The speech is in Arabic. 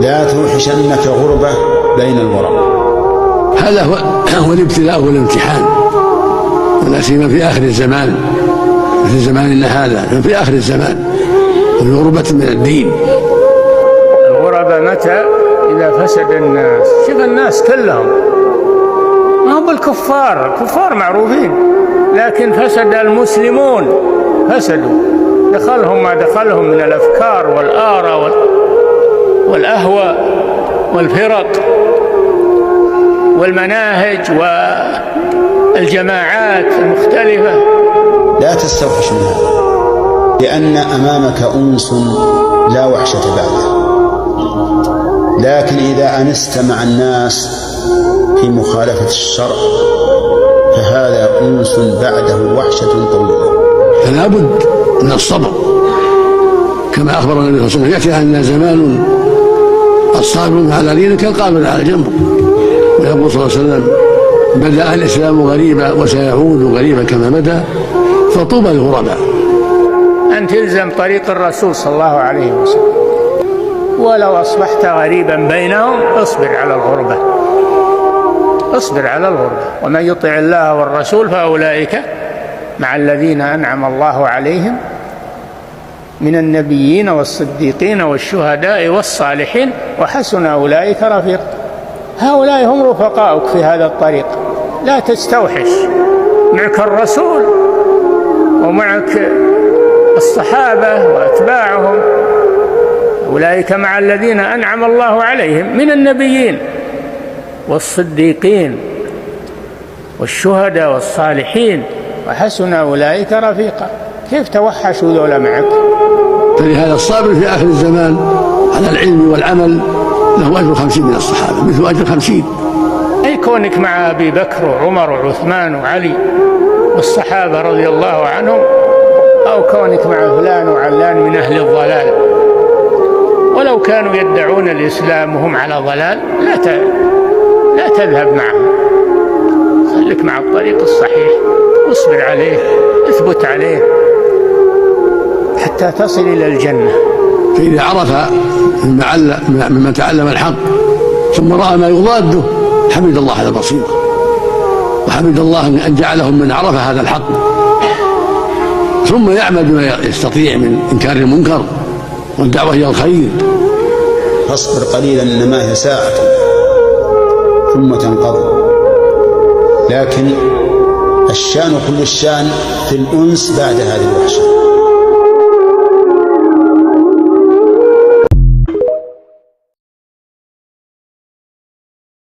لا توحشنك غربة بين الورى. هذا هو الابتلاء والامتحان، ولا سيما في آخر الزمان، في زماننا هذا في آخر الزمان، الغربة من الدين. الغربة متى؟ إذا فسد الناس. شوف الناس كلهم ما هم بالكفار، الكفار معروفين، لكن فسد المسلمون، فسدوا، دخلهم ما دخلهم من الأفكار والآراء والأهواء والفرق والمناهج والجماعات المختلفة. لا تستوحش من هذا، لأن أمامك أنس لا وحشة بعده، لكن إذا أنست مع الناس في مخالفة الشرع فهذا أنس بعده وحشة طويلة. فلا بد من الصبر، كما أخبر النبي صلى الله عليه وسلم: يأتي أهلنا زمان الصابر على دينه كالقابل على جنبه. ويقول صلى الله عليه وسلم: بدأ الإسلام غريبا وسيعود غريبا كما بدأ، فطوبى للغرباء. أن تلزم طريق الرسول صلى الله عليه وسلم، ولو أصبحت غريبا بينهم اصبر على الغربة، اصبر على الغربة. ومن يطع الله والرسول فأولئك مع الذين أنعم الله عليهم من النبيين والصديقين والشهداء والصالحين وحسن أولئك رفيقا. هؤلاء هم رفقاؤك في هذا الطريق. لا تستوحش، معك الرسول ومعك الصحابة وأتباعهم، أولئك مع الذين أنعم الله عليهم من النبيين والصديقين والشهداء والصالحين وحسن أولئك رفيقا. كيف توحشوا ذولا معك؟ فلهذا الصابر في آخر الزمان على العلم والعمل له أجر 50 من الصحابة، مثل أجر 50. أي كونك مع أبي بكر وعمر وعثمان وعلي والصحابة رضي الله عنهم، أو كونك مع فلان وعلان من أهل الضلال، ولو كانوا يدعون الإسلام وهم على ضلال لا تذهب معهم، خليك مع الطريق الصحيح واصبر عليه، اثبت عليه حتى تصل إلى الجنة. فإذا عرف مما تعلم الحق ثم رأى ما يضاده حمد الله على البصيرة، وحمد الله أن جعلهم من عرف هذا الحق، ثم يعمل بما يستطيع من إنكار المنكر والدعوة إلى الخير. فاصبر قليلا إنما هي ساعة ثم تنقضي. لكن الشان كل الشان في الأنس بعد هذه الوحشة.